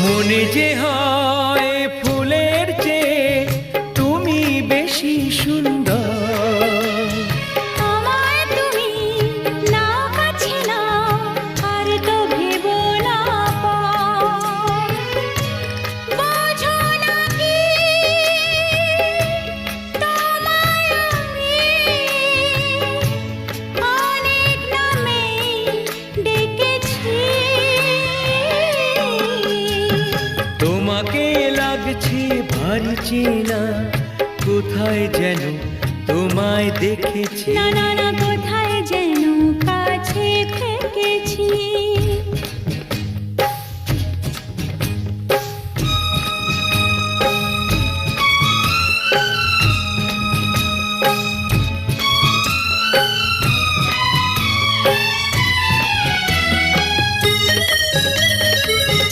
মনে যে হয় ফুলের চেয়ে তুমি বেশি সুন্দর। আমায় তুমি নাও কাছে নাও, আর তো ভেবো না পর। বোঝো না কি তোমায় আমি অনেক নামে ডেকেছি। তোমাকে লাগছে ভারী চেনা, কোথায় যেন তোমায় দেখেছি। না না না, কোথায় যেন কাছে থেকেছি।